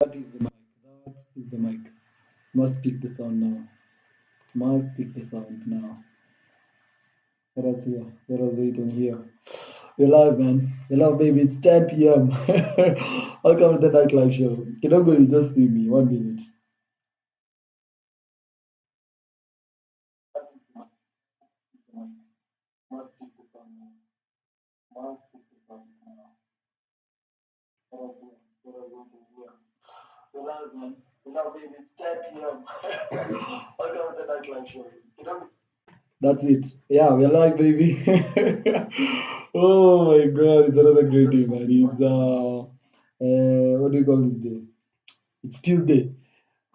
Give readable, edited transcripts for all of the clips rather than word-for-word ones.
That is the mic. That is the mic. Must pick the sound now. Must pick the sound now. Let us hear. Let us wait here. We're live, man. We're live, baby. It's 10 p.m. Welcome to the nightlife show. You don't go, you just see me. 1 minute. Must pick the sound now. Must pick the sound now. Let us hear. Let us wait here. We're live, man. We're live, baby. It's 10 p.m. Welcome to the nightlife show. You don't. That's it. Yeah, we're live, baby. Oh my God, it's another great day, man. What do you call this day? It's Tuesday.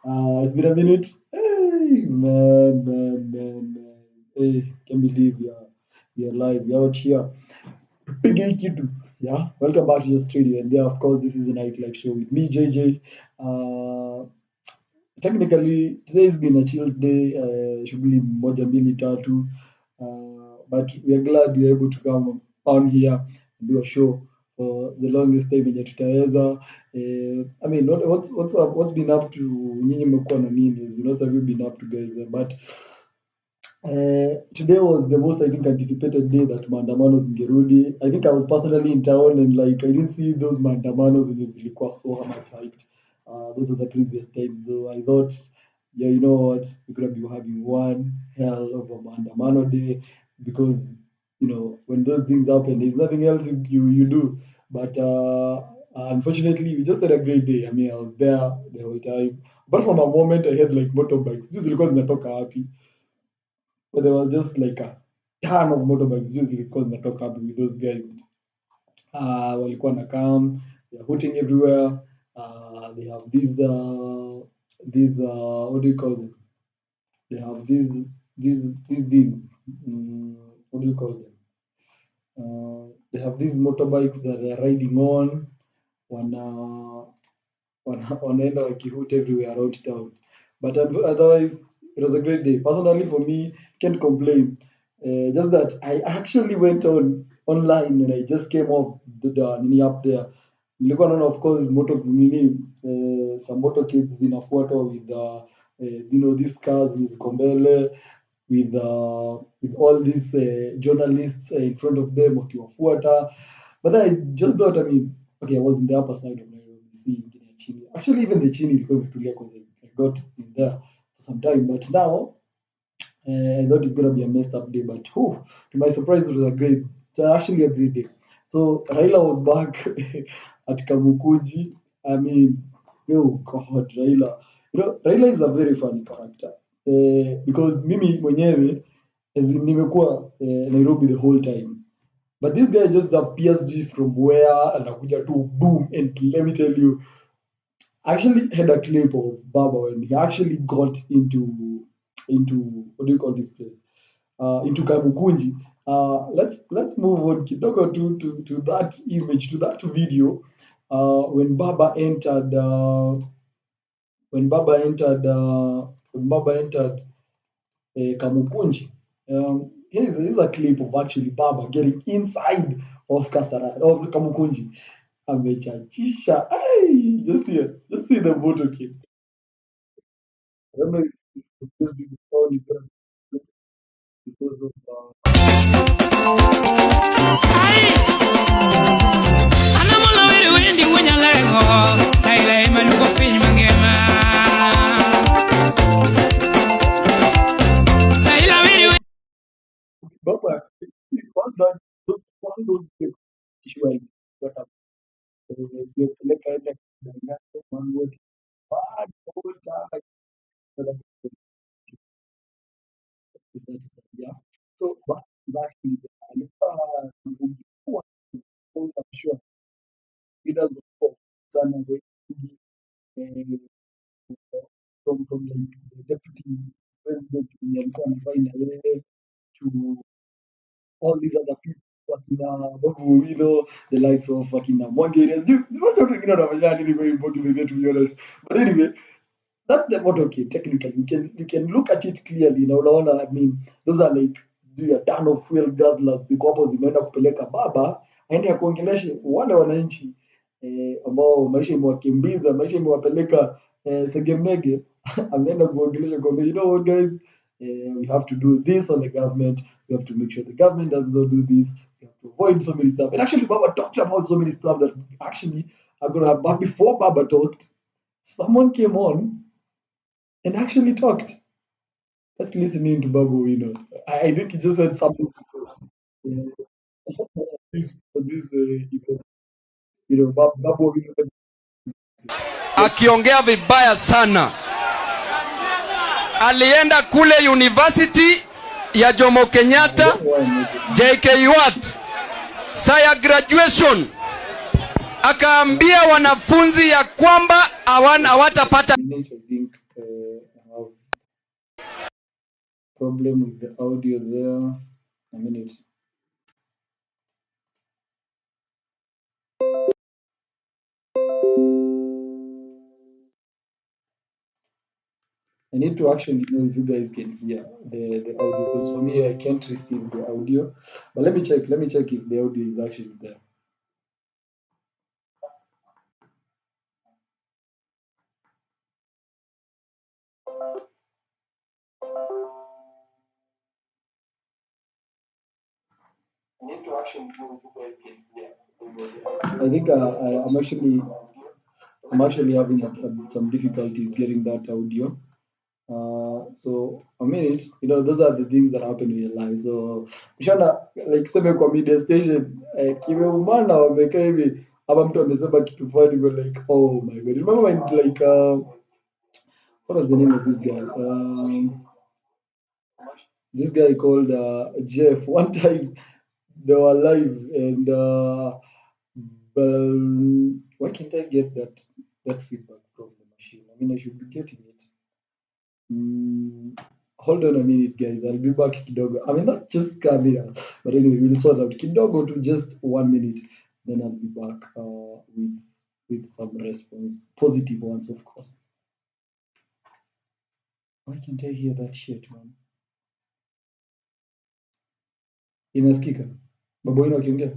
It's been a minute. Hey, man. Hey, can't believe we are live. We're out here. Big Kidu. Yeah, welcome back to the studio. And yeah, of course, this is a nightlife show with me, JJ. Uh, Technically, today's been a chill day. Shughuli moja mbili tatu. But we are glad we are able to come on here and do a show for the longest time yenye tutaweza. I mean, what's been up to nyinyi mmekuwa na nini? What have you been up to, guys? But today was the most, I think, anticipated day that maandamano zingerudi. I think I was personally in town and like I didn't see those maandamano zenye zilikuwa so much hyped. Those are the previous times though. I thought, yeah, you know what, we're gonna be having one hell of a maandamano day because when those things happen, there's nothing else you do. But unfortunately, we just had a great day. I mean, I was there the whole time. But from a moment, I had like motorbikes. Sijui zilikuwa zinatoka wapi, but there was just like a ton of motorbikes just because natoka hapo with those guys. Walikuwa na come, they're hooting everywhere. They have these what do you call them? They have these things. What do you call them? They have these motorbikes that they're riding on. wana wanaenda wakihoot everywhere around town. But otherwise, it was a great day. Personally, for me, can't complain. Just that I actually went online and I just came off the nini up there. Nilikuwa naona of course moto nini, some motor kids zinafuatwa with these cars ziko mbele with all these journalists in front of them wakiwafuata. But then I just thought, I mean, okay, I was in the upper side of Nairobi, seeing ingine chini. Actually, even the chini ilikuwa imetulia because I got in there for some time. But now, I thought it's gonna be a messed up day. But to my surprise, actually a great day. So Raila was back at Kamukunji. I mean, oh God, Raila. Raila is a very funny character. Because mimi mwenyewe as in, nimekuwa Nairobi the whole time. But this guy just appears from where anakuja to boom. And let me tell you, I actually had a clip of Baba when he actually got into what do you call this place? Into Kamukunji. Let's move on kidogo to that image, to that video. When Baba entered Kamukunji. Here's a clip of actually Baba getting inside of Kamukunji. Amechachisha. Ay, just see the motor kid. I don't know if this sound is gonna be good because of Baba. Those usually what up. Seleka aenda kudanganya mambo yote. Bad motor. Yeah. So what is actually I'm sure leaders of sana from like the deputy president mwenye alikuwa anafanya yeye to all these other people wakina Babu Owino, the likes of wakina Mwangere. Watu wengine wanafanya nini kwa hii Mbogi with to be honest. But anyway, that's the motorcade technically. You can look at it clearly na unaona, I mean, those are like a ton of fuel guzzlers ziko hapo zimeenda kupeleka Baba aende ya kuongeleshe wale wananchi ambao maisha imewakimbiza, maisha imewapeleka segemnege ameenda kuongelesha kwamba, you know what guys, we have to do this on the government, we have to make sure the government does not do this, we have to avoid so many stuff. And actually Baba talked about so many stuff that actually are gonna have, but before Baba talked, someone came on and actually talked. Let's listen in to Babu Owino. I think he just said something to say. Yeah. This event. Babu Owino. Akiongea vibaya sana. Alienda kule university ya Jomo Kenyatta, JKUAT, saya graduation, akaambia wanafunzi ya kwamba hawatapata. I think I have problem with the audio there. A minute. I need to actually know if you guys can hear the audio, because for me I can't receive the audio. But let me check if the audio is actually there. I need to actually know if you guys can hear. I think I'm actually having some difficulties getting that audio. So a minute, those are the things that happen in your life. So mshana, like sema kwa media station, kimeumana wamekaa hivi hapa, mtu amesema kitu fulani, go like, oh my god, remember when like what was the name of this guy? This guy called Jeff. One time they were live, and why can't I get that feedback from the machine? I mean, I should be getting it. Hold on a minute, guys. I'll be back kidogo. I mean, not just camera, but anyway, we'll sort out kidogo to just 1 minute. Then I'll be back with some response, positive ones, of course. Why can't I hear that shit, man? Inasikika? Babu Owino akiongea?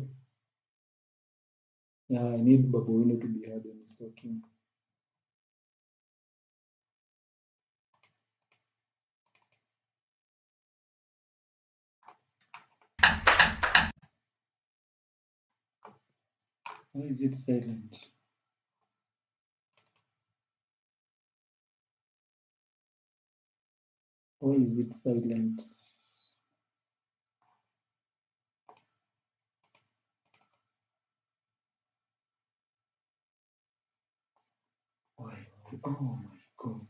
Yeah, I need Babu Owino to be heard when he's talking. Why is it silent? Why is it silent? Why? Oh my god.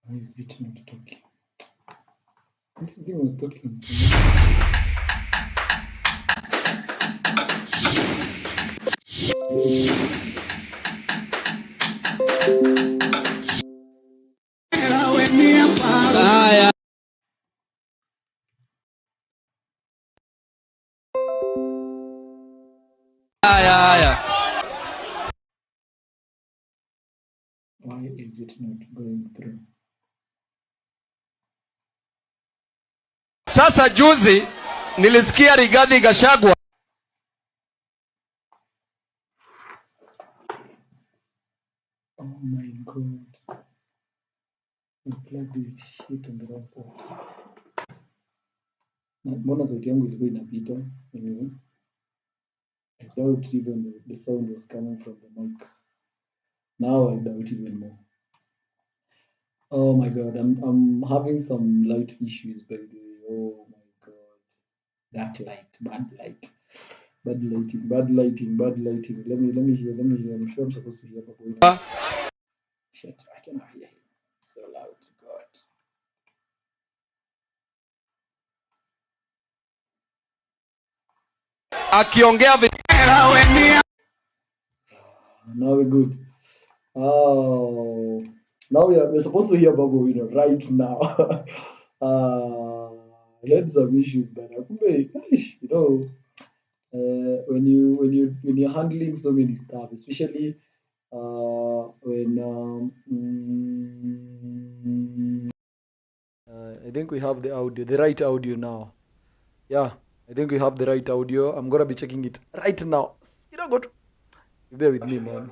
Why is it not talking? This thing was talking. Why is it not going through? Sasa juzi nilisikia Rigathi Gachagua oh my god. I plugged this shit on the wrong port. Mbona sauti yangu ilikuwa inapita? Anyway, I doubt even the sound was coming from the mic. Now I doubt even more. Oh my god, I'm having some light issues by the way. Oh my god. That light, bad light. Bad lighting. Let me hear. I'm sure I'm supposed to hear Babu Owino. Shit, I cannot hear him. So loud, God. akiongea Now we're good. Oh, Now we're supposed to hear Babu Wino right now. He had some issues, but when you're handling so many stuff, especially when I think we have the right audio now. Yeah, I think we have the right audio. I'm gonna be checking it right now. Good. Bear with me, man.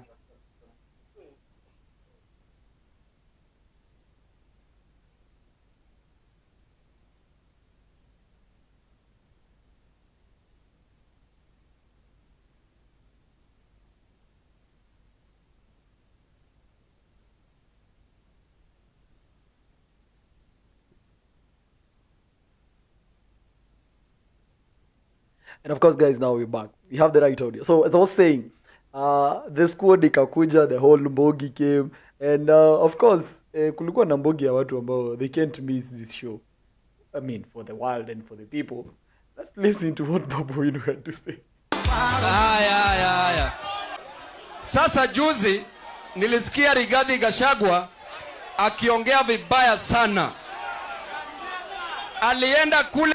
And of course, guys, now we're back. We have the right audio. So as I was saying, the squad ikakuja, the whole Mbogi came, and of course, kulikuwa na Mbogi ya watu ambao they can't miss this show. I mean, for the world and for the people. Let's listen to what Babu Wino had to say. Haya. Sasa juzi nilisikia Rigathi Gachagua akiongea vibaya sana. Alienda kule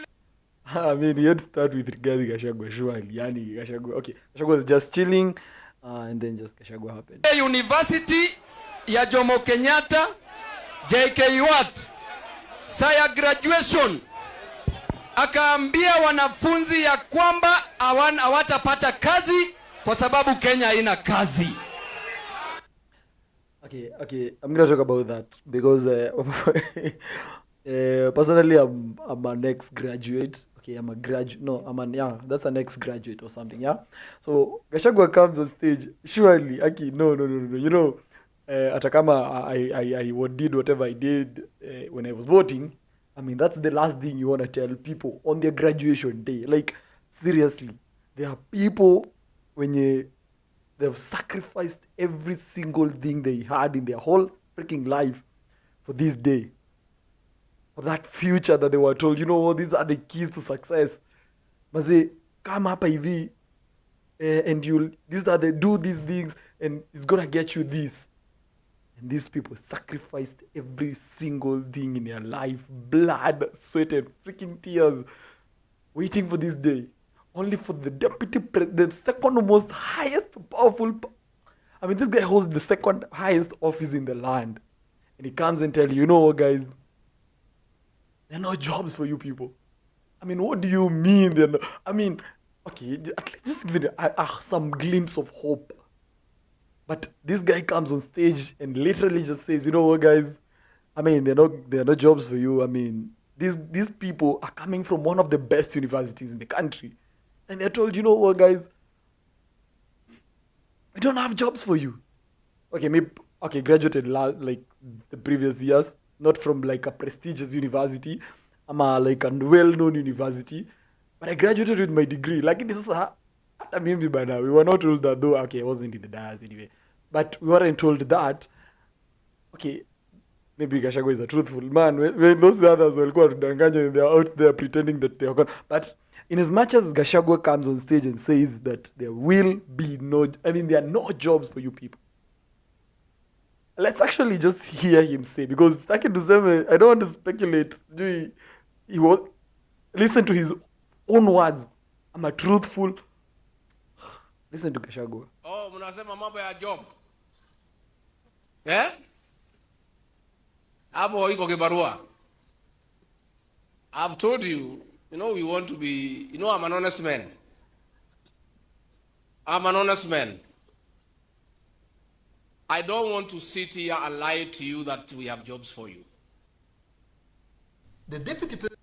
I mean, you had to start with Rigathi Gachagua, surely. Yani, Gachagua, okay. Gachagua was just chilling, and then just Gachagua happened. University ya Jomo Kenyatta, JKUAT, saya graduation. Akaambia wanafunzi ya kwamba hawatapata kazi kwa sababu Kenya haina kazi. Okay. I'm going to talk about that because personally, I'm an ex-graduate. Okay, I'm a graduate. No, that's an ex-graduate or something. Yeah. So Gachagua comes on stage. Surely, Aki, no. You know, Atakama, I did whatever I did when I was voting. I mean, that's the last thing you want to tell people on their graduation day. Like, seriously, there are people they've sacrificed every single thing they had in their whole freaking life for this day, for that future that they were told, you know what, these are the keys to success. Maze, come hapa hivi, and do these things, and it's gonna get you this. And these people sacrificed every single thing in their life, blood, sweat, and freaking tears, waiting for this day. Only for the deputy president, the second most highest powerful. I mean, this guy holds the second highest office in the land. And he comes and tells you, you know what, guys? There are no jobs for you people. I mean, what do you mean? I mean, okay, at least just give it some glimpse of hope. But this guy comes on stage and literally just says, you know what, guys? I mean, there are no jobs for you. I mean, these people are coming from one of the best universities in the country. And they're told, you know what, guys? We don't have jobs for you. Okay, graduated like the previous years, not from like a prestigious university. I'm like a well-known university. But I graduated with my degree. Like, this is I mean, by now, we were not told that, though. Okay, I wasn't in the dias anyway. But we weren't told that. Okay, maybe Gachagua is a truthful man. When those others will go to Danganya, they're out there pretending that they're gone. But in as much as Gachagua comes on stage and says that there will be there are no jobs for you people. Let's actually just hear him say, because I don't want to speculate. Listen to his own words. I'm a truthful. Listen to Gachagua. Oh, mnasema mambo ya job. Eh? Hapo iko kibarua. I've told you, we want to be, I'm an honest man. I'm an honest man. I don't want to sit here and lie to you that we have jobs for you. The deputy president,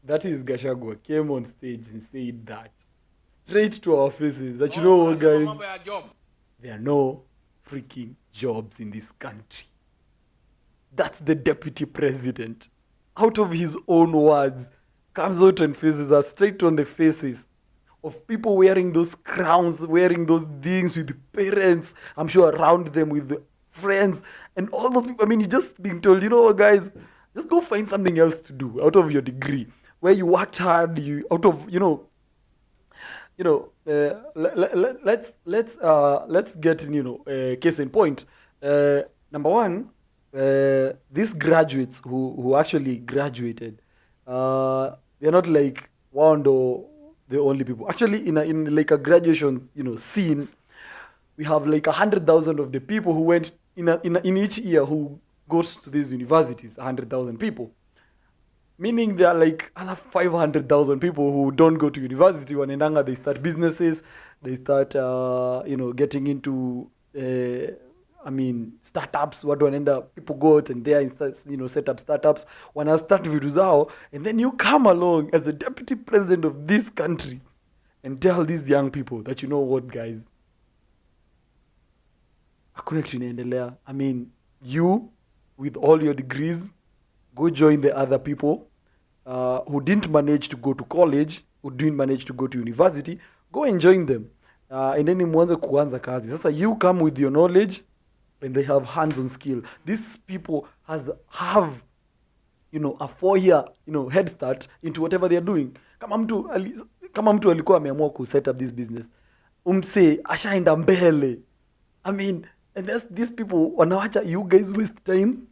that is Gachagua, came on stage and said that straight to our faces that, you know what, guys, there are no freaking jobs in this country. That's the deputy president, out of his own words, comes out and faces us straight on the faces of people wearing those crowns, wearing those things with parents, I'm sure around them with the friends, and all those people. I mean, you're just being told, you know what, guys, just go find something else to do out of your degree, where you worked hard, let's get, case in point. Number one, these graduates who actually graduated, they're not like one or the only people. Actually, in like a graduation, scene, we have like 100,000 of the people who went in each year who goes to these universities. 100,000 people, meaning there are like other 500,000 people who don't go to university. Wanendanga, they start businesses, they start getting into startups. What wanaenda, people go out and there and start, set up startups, wana start vitu zao, and then you come along as the deputy president of this country and tell these young people that, you know what, guys, hakuna kitu inaendelea. You with all your degrees, go join the other people who didn't manage to go to college, who didn't manage to go to university. Go and join them, and then mwanze kuanza kazi. Sasa you come with your knowledge, and they have hands-on skill. These people have a 4-year head start into whatever they are doing. Kama mtu alikuwa ameamua ku set up this business, umse ashaenda mbele. And these people wanawacha you guys waste time,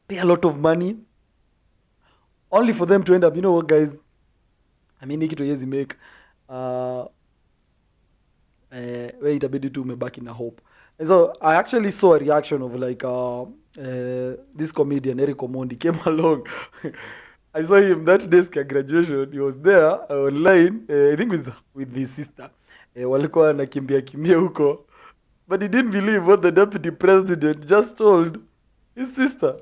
pay a lot of money, only for them to end up, you know what, guys, kitu yezi make itabidi tu umebaki na hope. And so I actually saw a reaction of like this comedian Eric Omondi came along. I saw him that desk at graduation. He was there online, I think with his sister. Walikuwa nakimbia huko, but he didn't believe what the deputy president just told his sister.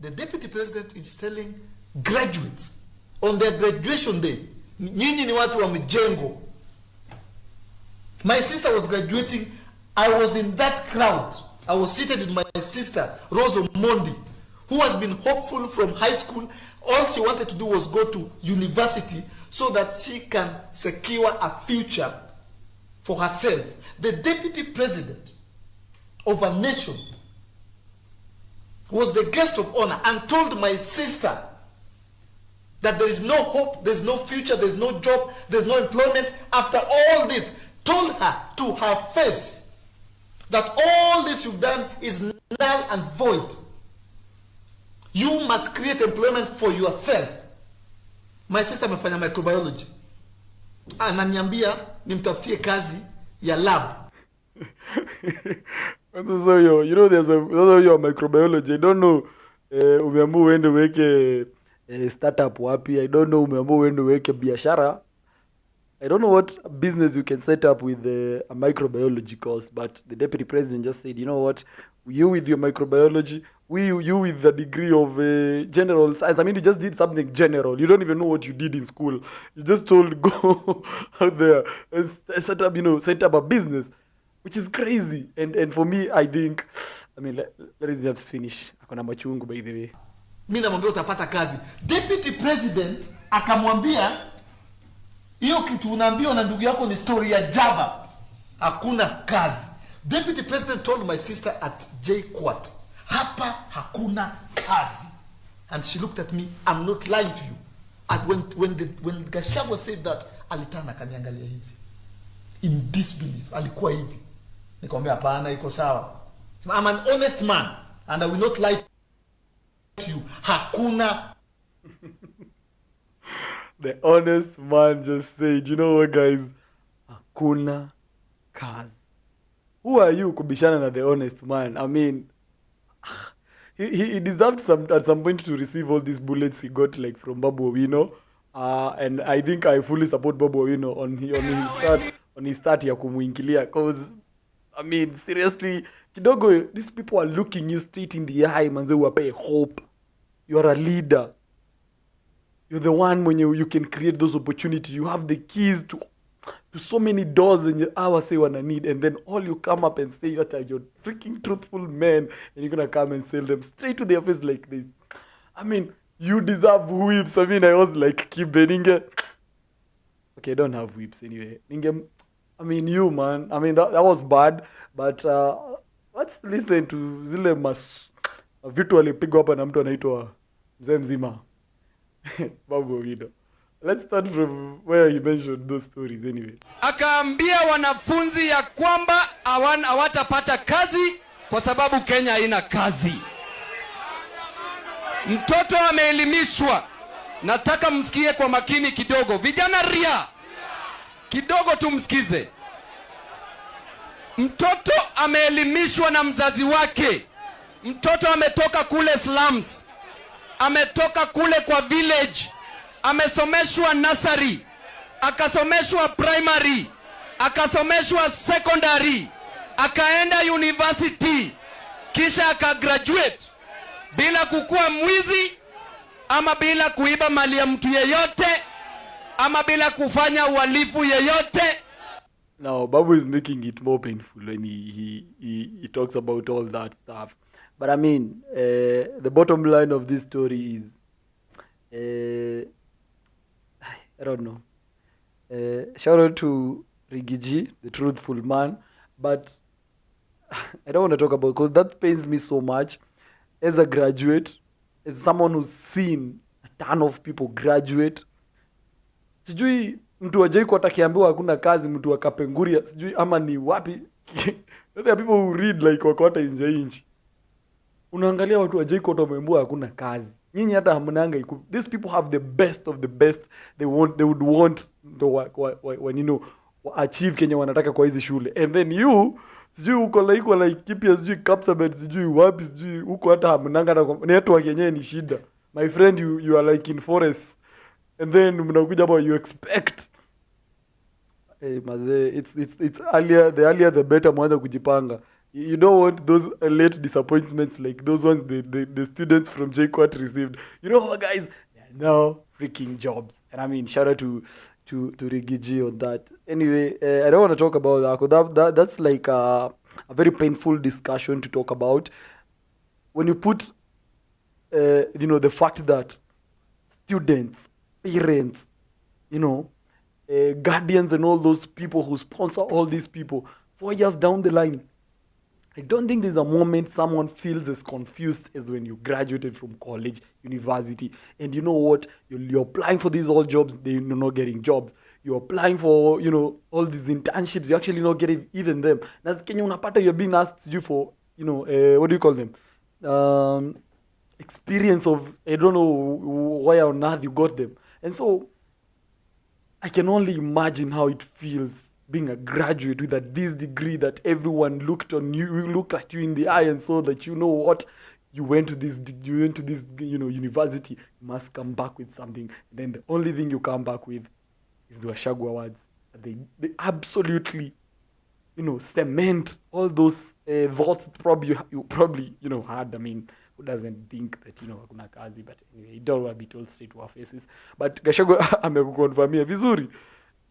The deputy president is telling graduates on their graduation day, nyinyi ni watu wa mjengo. My sister was graduating. I was in that crowd. I was seated with my sister, Rose Omondi, who has been hopeful from high school. All she wanted to do was go to university so that she can secure a future for herself. The deputy president of a nation was the guest of honor and told my sister that there is no hope, there's no future, there's no job, there's no employment after all this. Told her to her face that all this you've done is null and void. You must create employment for yourself. My sister amefanya microbiology, ananiambia nimtafutie kazi ya lab. So there's your microbiology. I don't know umeamua uende weke startup wapi. I don't know umeamua uende weke biashara. I don't know what business you can set up with a microbiology course, but the deputy president just said, you know what, you with your microbiology, you with the degree of general science. You just did something general. You don't even know what you did in school. You just told go out there and set up a business, which is crazy. And for me, I think, let us just finish. Akona machungu, by the way. Mimi namwambia utapata kazi. Deputy president akamwambia, hiyo kitu unaambiwa na ndugu yako ni story ya Java. Hakuna kazi. Deputy president told my sister at JKUAT, hapa hakuna kazi. And she looked at me, I'm not lying to you. And when Gachagua said that, alitana kaniangalia hivi. In disbelief, alikuwa hivi. Nikamwambia hapana, iko sawa. I'm an honest man and I will not lie to you. Hakuna. The honest man just said, you know what, guys? Hakuna kazi. Who are you kubishana na the honest man? He deserved at some point to receive all these bullets he got like from Babu Owino. And I think I fully support Babu Owino on his start ya kumuingilia, cause seriously, kidogo, these people are looking you straight in the eye, manze, uwape hope. You are a leader. You're the one when you can create those opportunities. You have the keys to so many doors in your hour say what I need, and then all you come up and say that you're freaking truthful man, and you're gonna come and sell them straight to their face like this. You deserve whips. I was like, keep Ninge. Okay, I don't have whips anyway. Ninge, you, man. That was bad, but let's listen to zile vitu alipigwa hapa na mtu anaitwa mzee mzima. Babu Owino. Let's start from where he mentioned those stories anyway. Akaambia wanafunzi ya kwamba hawatapata kazi kwa sababu Kenya haina kazi. Mtoto ameelimishwa. Nataka msikie kwa makini kidogo. Vijana ria, kidogo tumsikize. Mtoto ameelimishwa na mzazi wake. Mtoto ametoka kule slums, ametoka kule kwa village, amesomeshwa nursery, akasomeshwa primary, akasomeshwa secondary, akaenda university, kisha akagraduate bila kukua mwizi, ama bila kuiba mali ya mtu yeyote, ama bila kufanya uhalifu yeyote. Now, Babu is making it more painful when he talks about all that stuff. But I mean, the bottom line of this story is, I don't know. Shout out to Rigiji, the truthful man. But I don't want to talk about, because that pains me so much. As a graduate, as someone who's seen a ton of people graduate, sijui mtu wa JKUAT akiambiwa hakuna kazi, mtu wa Kapenguria sijui ama ni wapi. There are people who read like wako hata nje nchi. Unaangalia watu wa JKUAT wameambiwa hakuna kazi. Nyinyi hata hamnanga. These people have the best of the best. They would want when you know achieve Kenya wanataka kwa hizi shule. And then you sijui uko like Kipia, sijui Kapsabet, sijui wapi, sijui uko hata hamnanga na network yenyewe ni shida. My friend, you are like in forests. And then mnakuja hapa you expect. Hey, maze, it's earlier, the earlier the better mwanza kujipanga. You don't want those late disappointments like those ones the students from JKUAT received. You know what, guys? There are no freaking jobs. And I mean, shout out to Rigiji on that. Anyway, I don't want to talk about that. That's like a very painful discussion to talk about. When you put, you know, the fact that students, parents, you know, guardians and all those people who sponsor all these people, 4 years down the line, I don't think there's a moment someone feels as confused as when you graduated from college, university, and you know what? You're applying for these all jobs, you're not getting jobs. You're applying for, you know, all these internships, you're actually not getting even them. That's Kenya unapata, you're being asked you for, you know, what do you call them? Experience of, I don't know why on earth you got them. And so I can only imagine how it feels being a graduate with this degree that everyone looked at you in the eye and saw that, you know what, you went to this, you know, university, you must come back with something. And then the only thing you come back with is the Gachagua words. They absolutely, you know, cement all those thoughts you probably, you know, had. I mean, who doesn't think that, you know, hakuna kazi? But anyway, you don't want to be told straight to our faces. But Gachagua amekukonfirmia vizuri.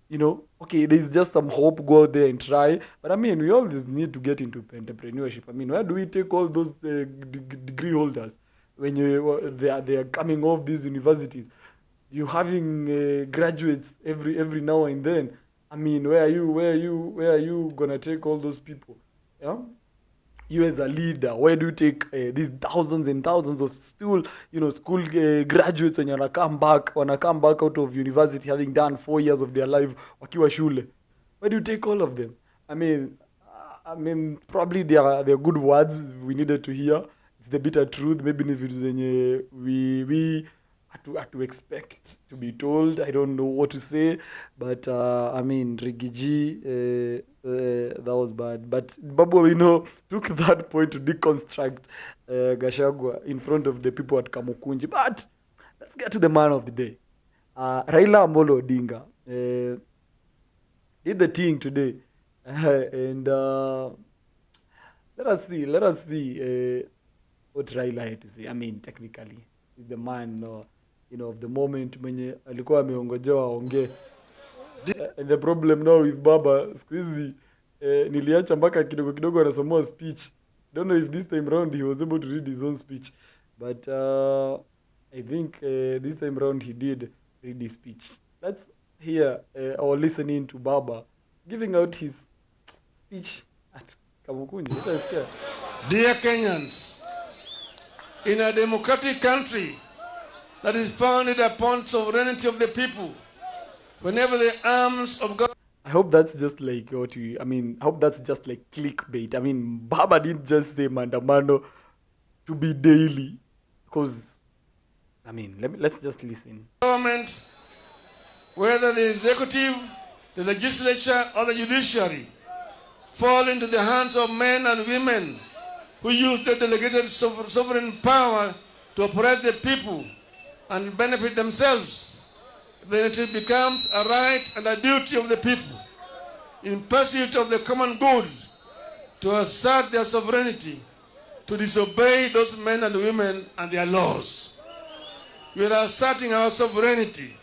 You know, okay, there's just some hope, go out there and try. But I mean, we always need to get into entrepreneurship. I mean, where do we take all those degree holders when they are coming off these universities? You're having graduates every now and then. I mean, where are you gonna take all those people? Yeah? You as a leader, where do you take these thousands and thousands of school graduates when you come back out of university having done 4 years of their life wakiwa shule? Where do you take all of them? I mean, probably they are good words we needed to hear. It's the bitter truth. Maybe we had to expect to be told. I don't know what to say, but I mean, Rigiji, that was bad. But Babu, you know, took that point to deconstruct Gachagua in front of the people at Kamukunji. But let's get to the man of the day. Raila Amolo Odinga did the thing today, and let us see what Raila had to say. I mean, technically, he's the man, you know, of the moment mwenye alikuwa ameongojewa aongee. And the problem now with Baba, squeezy, niliacha mpaka kidogo anasomoa speech. Don't know if this time round he was able to read his own speech, but I think this time round he did read his speech. Let's hear or listen in to Baba giving out his speech at Kamukunji. Dear Kenyans, in a democratic country that is founded upon sovereignty of the people, whenever the arms of God I hope that's just like what you. I mean, I hope that's just like clickbait. I mean, Baba didn't just say Mandamano to be daily, because I mean, let's just listen. Government, whether the executive, the legislature, or the judiciary, fall into the hands of men and women who use their delegated sovereign power to oppress the people and benefit themselves, then it becomes a right and a duty of the people, in pursuit of the common good, to assert their sovereignty, to disobey those men and women and their laws. We are asserting our sovereignty.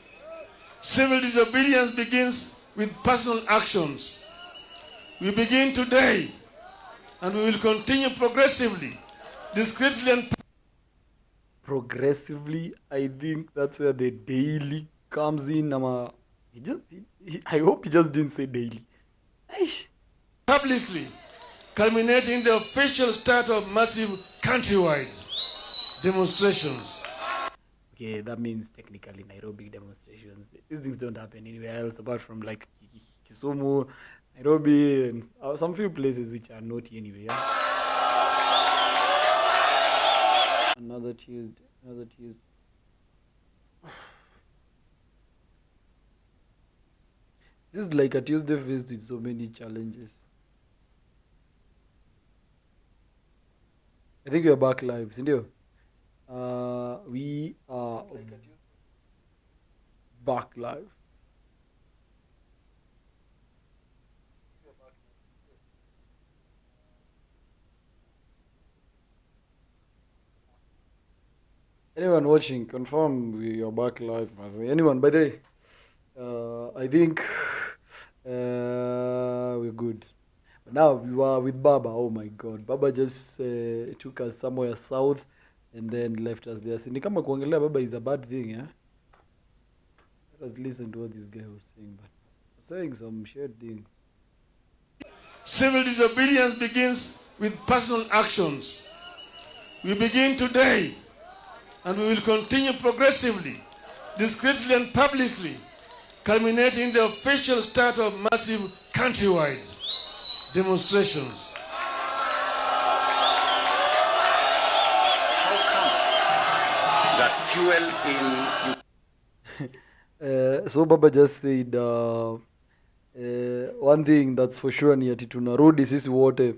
Civil disobedience begins with personal actions. We begin today, and we will continue progressively, discreetly and Progressively, I think that's where the daily comes in. I hope he just didn't say daily. Aish. publicly, culminating in the official start of massive countrywide demonstrations. Okay, that means technically Nairobi demonstrations. These things don't happen anywhere else apart from like Kisumu, Nairobi, and some few places which are naughty anyway. Yeah? Another Tuesday. This is like a Tuesday faced with so many challenges. I think we are back live, Cindy. We are back live. Anyone watching, confirm we are back live. Anyone, by the way, I think we're good. But now we were with Baba. Oh my God, Baba just took us somewhere south and then left us there. Ni kama kuongelea Baba is a bad thing, yeah? Let us listen to what this guy was saying, but saying some shared things. Civil disobedience begins with personal actions. We begin today, and we will continue progressively, discreetly and publicly, culminating in the official start of massive countrywide demonstrations. That fuel in So Baba just said one thing that's for sure ni ati tunarudi sisi wote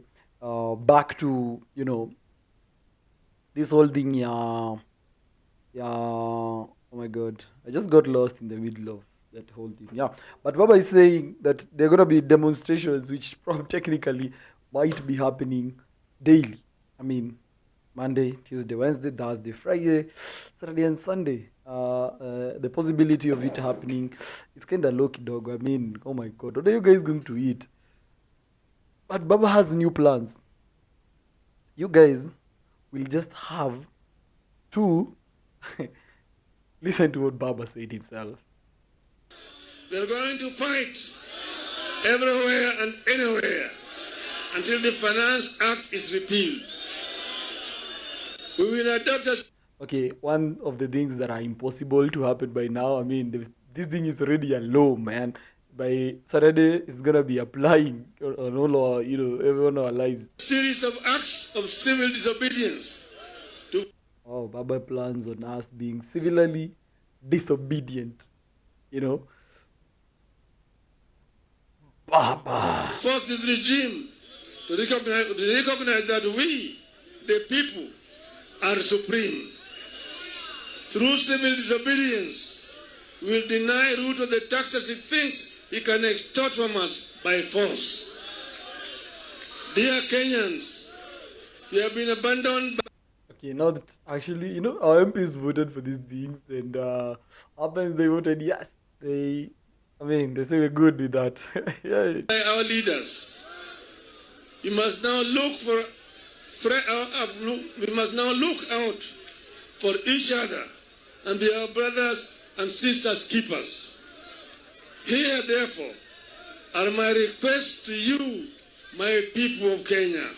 back to, you know, this whole thing oh my God, I just got lost in the middle of that whole thing. Yeah, but Baba is saying that there are going to be demonstrations which technically might be happening daily. I mean, Monday, Tuesday, Wednesday, Thursday, Friday, Saturday and Sunday. The possibility of it happening is kind of low dog. I mean, oh my God, what are you guys going to eat? But Baba has new plans. You guys will just have to listen to what Baba said himself. We're going to fight everywhere and anywhere until the Finance Act is repealed. We will adopt a... Okay, one of the things that are impossible to happen by now, I mean, this thing is already a law, man. By Saturday, it's going to be applying on all our, you know, everyone our lives. series of acts of civil disobedience to Oh, Baba plans on us being civilly disobedient, you know. Baba. force this regime to recognize that we, the people, are supreme. Through civil disobedience, we will deny root of the taxes it thinks it can extort from us by force. Dear Kenyans, we have been abandoned by... Okay, now that actually, you know, our MPs voted for these things, and sometimes they voted yes. They say we're good with that. Yeah. by our leaders. We must now look out for each other and be our brothers and sisters keepers. Here, therefore, are my requests to you, my people of Kenya.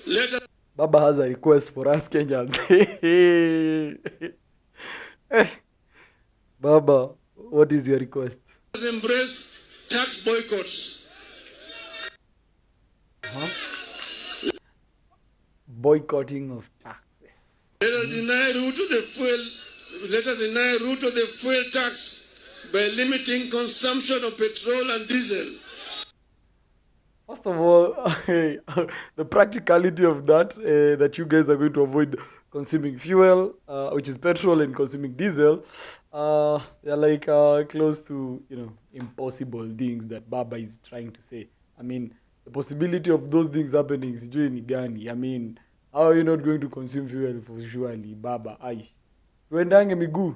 Let us Baba has a request for us Kenyans. Baba, what is your request? embrace tax boycotts. Boycotting of taxes. Let us deny route to the fuel. Let us deny route to the fuel tax by limiting consumption of petrol and diesel. First of all, the practicality of that you guys are going to avoid consuming fuel, which is petrol, and consuming diesel, they're like close to, impossible things that Baba is trying to say. I mean, the possibility of those things happening is ni gani. I mean, how are you not going to consume fuel for surely, Baba? Ai. Tuendange miguu.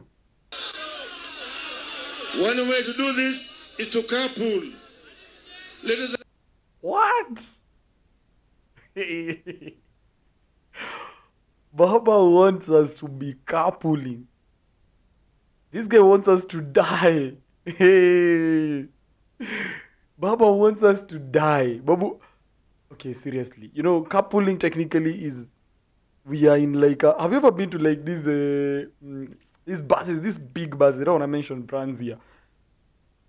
One way to do this is to carpool. Let us. What? Baba wants us to be carpooling. This guy wants us to die. Baba wants us to die. Babu. Okay, seriously. Carpooling technically is, we are in like, have you ever been to like these buses, these big buses? I don't want to mention brands here.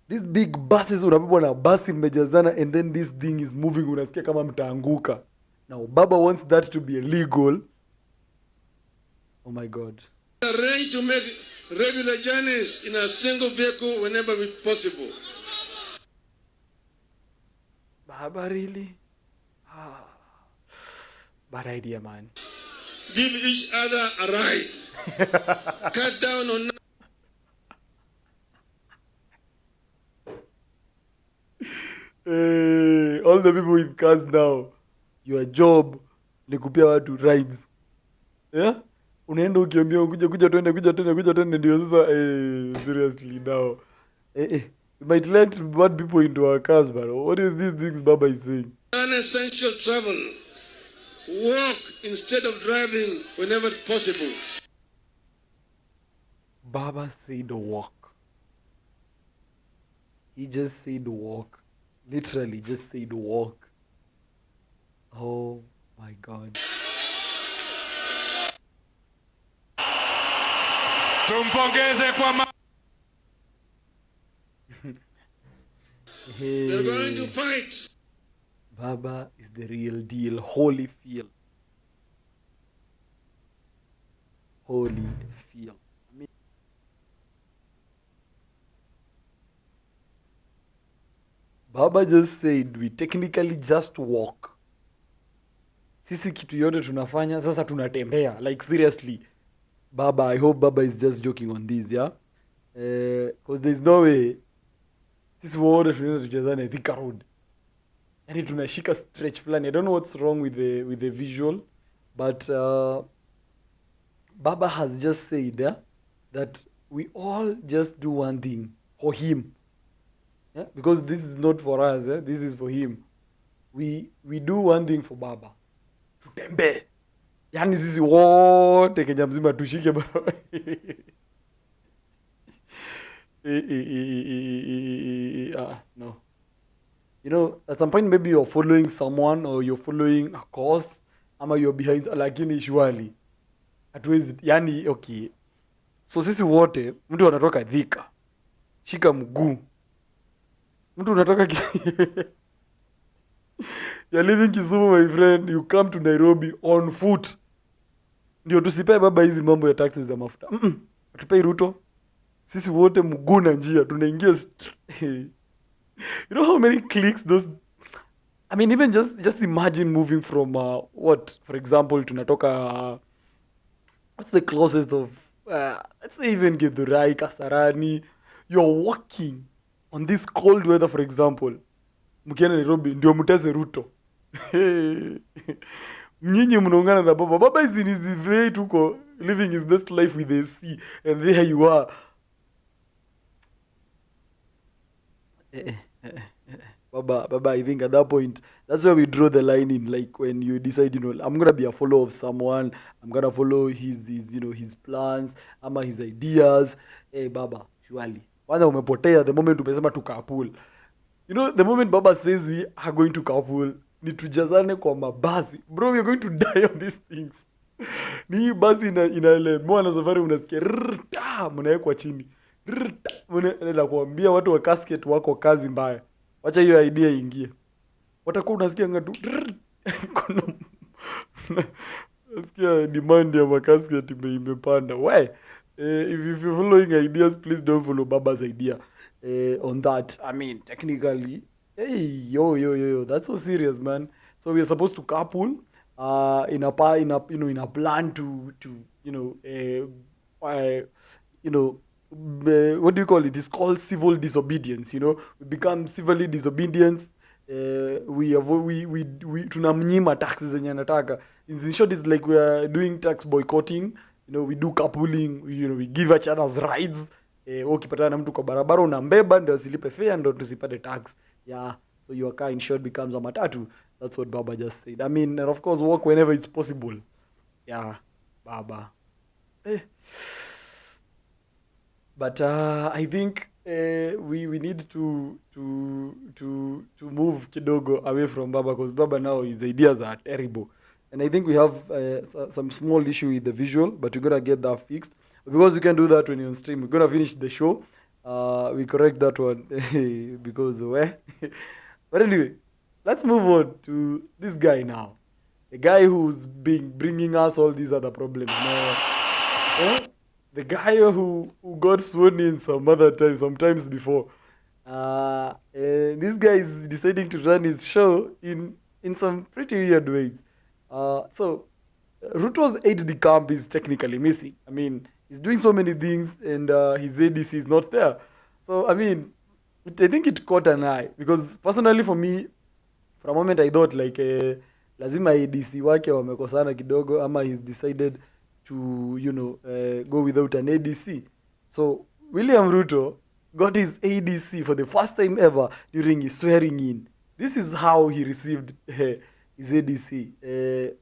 These big buses, unabebwa na basi mmejazana, and then this thing is moving, unasikia kama mtaanguka. Now, Baba wants that to be illegal. Oh my God. Arrange to make regular journeys in a single vehicle whenever possible. Baba, really? Bad idea, man. Give each other a ride. Cut down on. All the people with cars now, your job ni kupea watu rides. Yeah? Unaenda ukiambia kuja twende ndio sasa seriously now. We might let bad people into our cars, but what is these things Baba is saying? Unessential travel. Walk instead of driving whenever possible. Baba said walk. He just said walk. Literally just said walk. Oh my God. Tumpongeze kwa They're going to fight. Baba is the real deal. Holyfield. Holyfield. Baba just said we technically just walk. Sisi kitu yote tunafanya sasa tunatembea. Like seriously. Baba, I hope Baba is just joking on this, yeah? Because there's no way sisi wote tunaenda tujazane Thika Road. Yani tunashika stretch fulani. I don't know what's wrong with the visual, but Baba has just said that we all just do one thing for him. Yeah? Because this is not for us, this is for him. We do one thing for Baba. Tutembe. Yani sisi wote Kenya mzima tushike baba. No. At some point maybe you're following someone or you're following a course, ama you're behind, lakini surely hatuwezi, yani okay. So sisi wote, mtu anatoka Thika, shika mguu. Mtu unatoka you're leaving Kisumu, my friend, you come to Nairobi on foot. Ndio tusipe Baba hizi mambo ya taxes za mafuta. Tupei Ruto. Sisi wote mguu na njia tunaingia. You know how many clicks those, I mean, even just imagine moving from for example, tunatoka what's the closest of let's say even Githurai, Kasarani. You're walking on this cold weather, for example. Mkienda Nairobi ndio mteze Ruto. Mnyinyi mnaungana na Baba. Baba is in his way tuko living his best life with the sea, and there you are. Baba, I think at that point, that's where we draw the line in, like when you decide, I'm going to be a follower of someone, I'm going to follow his plans, ama his ideas. Hey, Baba, surely. Kwanza umepotea the moment umesema tu carpool. The moment Baba says we are going to carpool, ni tujazane kwa mabasi. Bro, we are going to die on these things. Ni basi inaelemewa na safari unasikia, mnaekwa chini. nakuambia watu wa casket wako kazi mbaya. Wacha hiyo idea ingie. Watakuwa unasikia ngatu kuna nasikia demand ya makasket imepanda. Why? If you're following ideas, please don't follow Baba's idea on that. I mean, technically, hey, yo, that's so serious, man. So we are supposed to carpool in a plan to what do you call it? It's called civil disobedience. We become civilly disobedient. We tunamnyima taxes zenye anataka. In short, it's like we are doing tax boycotting. We do carpooling. We give each other's rides. Ukipatana na mtu kwa barabara unambeba ndio asilipe fare ndio tusipate tax. Yeah, so your car in short becomes a matatu. That's what Baba just said. I mean, and of course, walk whenever it's possible. Yeah, Baba. But I think we need to move kidogo away from Baba, because Baba now his ideas are terrible, and I think we have some small issue with the visual, but we're gonna get that fixed, because you can do that when you're on stream. We're gonna finish the show. We correct that one because but anyway, let's move on to this guy now, the guy who's been bringing us all these other problems now. The guy who got sworn in sometimes before. This guy is deciding to run his show in some pretty weird ways. So Ruto's aide-de-camp is technically missing. I mean, he's doing so many things and his ADC is not there. So, I mean, I think it caught an eye. Because personally for me, for a moment I thought like, lazima ADC wake wamekosana kidogo, ama he's decided to, go without an ADC. So, William Ruto got his ADC for the first time ever during his swearing in. This is how he received his ADC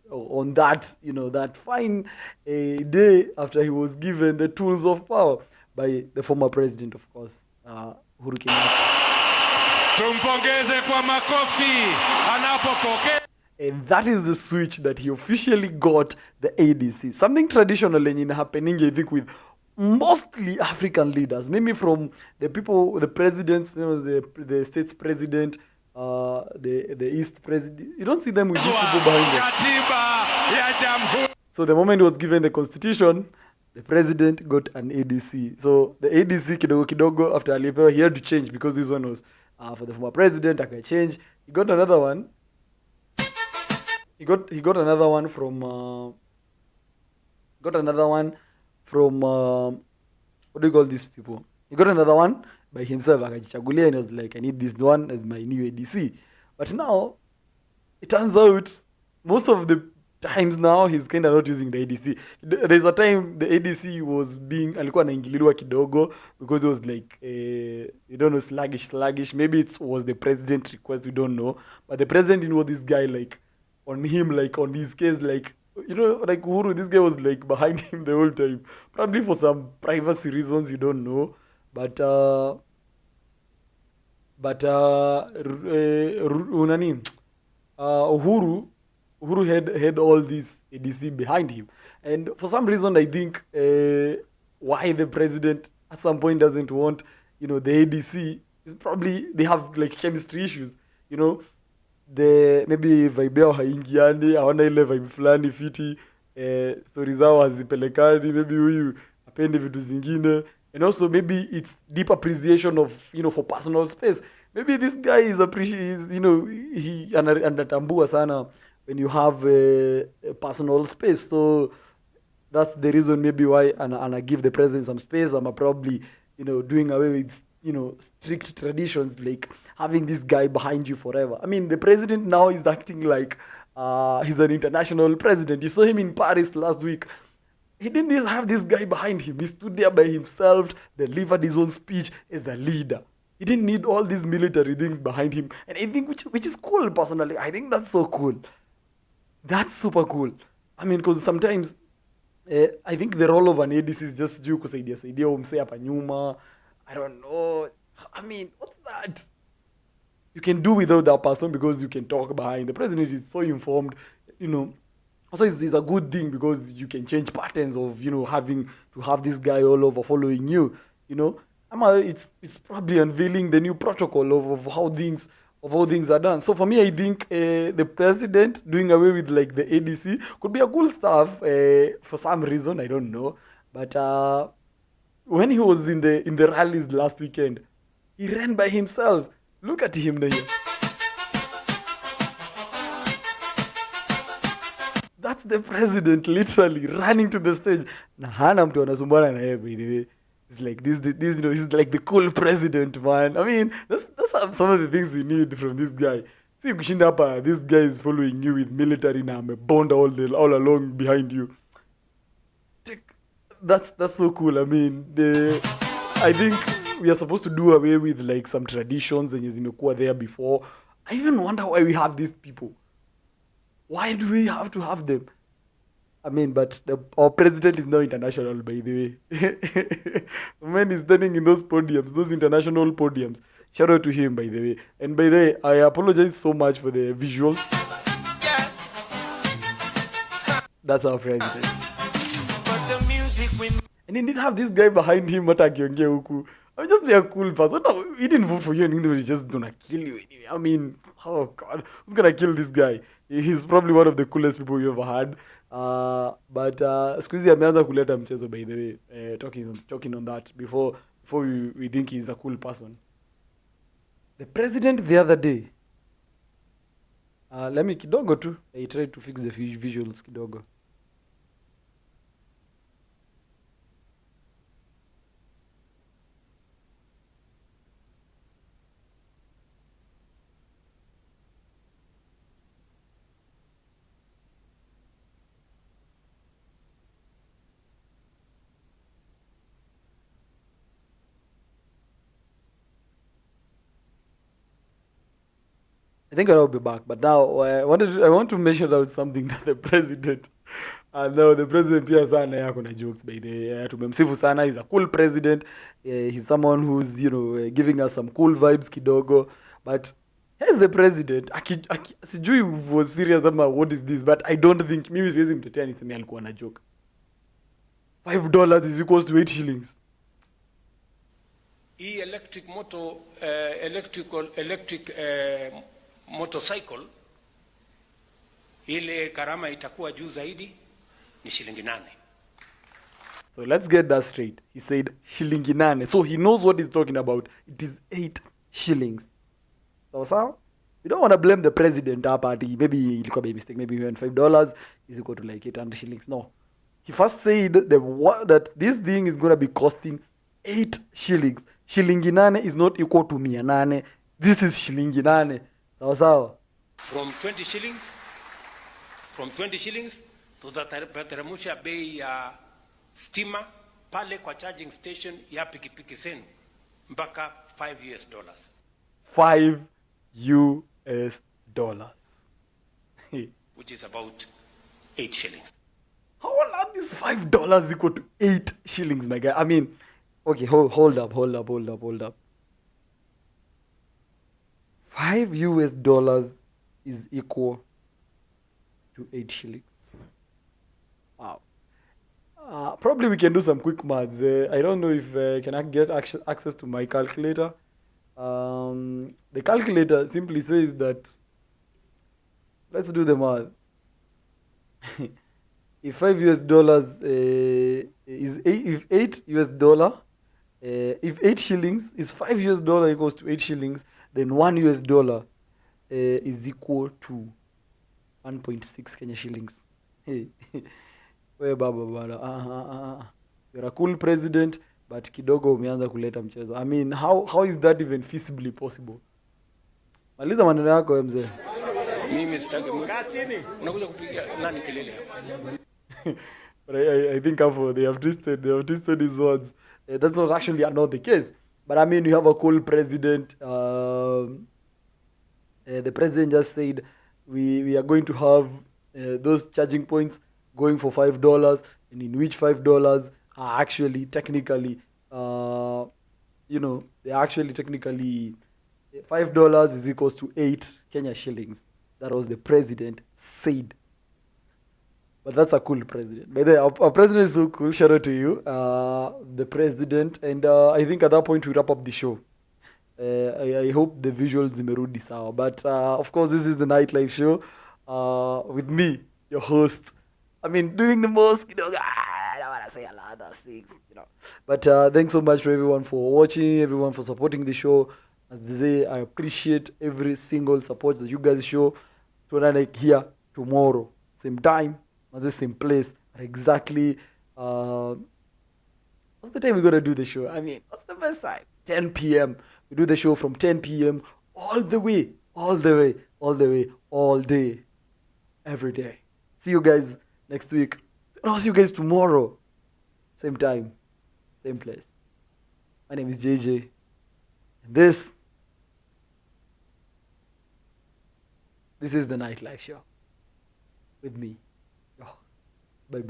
on that, that fine day after he was given the tools of power by the former president, of course, Uhuru Kenyatta. Tumpongeze kwa makofi anapopokea. And that is the switch that he officially got the ADC. Something traditional in happening, I think, with mostly African leaders. Maybe from the people, the presidents, the state's president, the East president. You don't see them with these people behind them. So the moment he was given the constitution, the president got an ADC. So the ADC kidogo after alipewa, he had to change because this one was for the former president. Aka change. He got another one. He got another one from what do you call these people? He got another one by himself, akajichagulia, and he was like, I need this one as my new ADC. But now it turns out most of the times now he's kind of not using the ADC. There's a time the ADC was alikuwa anaingililiwa kidogo because it was like you don't know, sluggish. Maybe it was the president request, we don't know. But the president didn't want this guy like on him, like on his case, like, like Uhuru, this guy was like behind him the whole time. Probably for some privacy reasons, you don't know. But Uhuru had all this ADC behind him. And for some reason, I think why the president at some point doesn't want, the ADC is probably they have like chemistry issues, maybe vibe yao haingiani, hawana ile vibe fulani fiti, stories zao hazipelekani, maybe huyu apende vitu zingine, and also maybe it's deep appreciation of, for personal space. Maybe this guy is he anatambua sana when you have a personal space. So that's the reason maybe why ana give the president some space. I'm probably, doing away with, strict traditions like having this guy behind you forever. I mean, the president now is acting like he's an international president. You saw him in Paris last week. He didn't have this guy behind him. He stood there by himself, delivered his own speech as a leader. He didn't need all these military things behind him. And I think which is cool, personally. I think that's so cool. That's super cool. I mean, because sometimes I think the role of an ADC is just due kusaidia umse hapa nyuma. I don't know. I mean, what's that? You can do without that person because you can talk behind. The president is so informed, Also, it's a good thing because you can change patterns of, having to have this guy all over following you, it's probably unveiling the new protocol of how things are done. So for me, I think the president doing away with like the ADC could be a cool stuff for some reason, I don't know. But when he was in the rallies last weekend, he ran by himself. Look at him there. That's the president literally running to the stage. Na hana mtu anasumbana na yeye, by the way. It's like this, you know, he's like the cool president, man. I mean, that's some of the things we need from this guy. See, kushinda hapa, this guy is following you with military na bond all along behind you. That's so cool. I mean, I think we are supposed to do away with like some traditions zenye zimekuwa there before. I even wonder why we have these people. Why do we have to have them? I mean, but our president is now international, by the way. The man is standing in those podiums, those international podiums. Shout out to him, by the way. And by the way, I apologize so much for the visuals. That's our president. And he did have this guy behind him, hata akiongea huku. I mean, just be a cool person. No, he didn't vote for you and he's just gonna kill you anyway. I mean, oh God, who's gonna kill this guy? He's probably one of the coolest people you ever had. But Squeezy ameanza kuleta mchezo, by the way, talking on that before we think he's a cool person. The president the other day, let me kidogo tu, I tried to fix the visuals kidogo. I think I'll be back, but now I want to mention out something that the president. Now the president pia sana yako na jokes, by the way. Tumemsifu sana, he's a cool president. He's someone who's, you know, giving us some cool vibes kidogo. But here's the president. Sijui was serious about what is this, but I don't think mimi siwezi mtetea niseme alikuwa na joke. $5 is equals to 8 shillings. Electric motorcycle ile karama itakuwa juu zaidi ni shilingi 8. So let's get that straight. He said shilingi 8. So he knows what he's talking about. It is 8 shillings. So we don't want to blame the president party. Maybe ilikuwa by mistake. Maybe when $5 is equal to like 800 shillings. No. He first said that this thing is going to be costing 8 shillings. Shilingi 8 is not equal to 800. This is shilingi 8. Sawa. From 20 shillings tutateremsha bei ya stima pale kwa charging station ya pikipiki zenu mpaka $5. $5. Which is about 8 shillings. How are these $5 equal to 8 shillings, my guy? I mean, okay, hold up. $5 is equal to 8 shillings. Wow. Probably we can do some quick maths. I don't know if can I get access to my calculator. The calculator simply says that, let's do the math. If $5 is if $8, if 8 shillings is $5 equals to 8 shillings, then $1 is equal to 1.6 Kenya shillings. Hey, we baba. You're a cool president, but kidogo umeanza kuleta mchezo. I mean, how is that even feasibly possible? Maliza maneno yako mzee. Mimi sitaki unakuja kupiga nani kelele hapa? But I think they have twisted his words. That's not actually not the case. But I mean, you have a cool president. The president just said we are going to have those charging points going for $5, and in which $5 are actually technically, they're actually technically $5 is equals to 8 Kenya shillings. That was the president said. But that's a cool president. By the way, our president is so cool. Shout out to you, the president. And I think at that point we wrap up the show. I hope the visuals zimerudi sawa. But of course, this is the nightlife show with me, your host. I mean, doing the most, I don't want to say a lot of things. But thanks so much for everyone for watching, everyone for supporting the show. As they say, I appreciate every single support that you guys show. To here tomorrow, same time, at the same place, at exactly. What's the time we're gonna do the show? I mean, what's the best time? 10 p.m. We do the show from 10 p.m. all the way, all day, every day. See you guys next week. I'll see you guys tomorrow. Same time, same place. My name is JJ. And this is the Nightlife Show with me.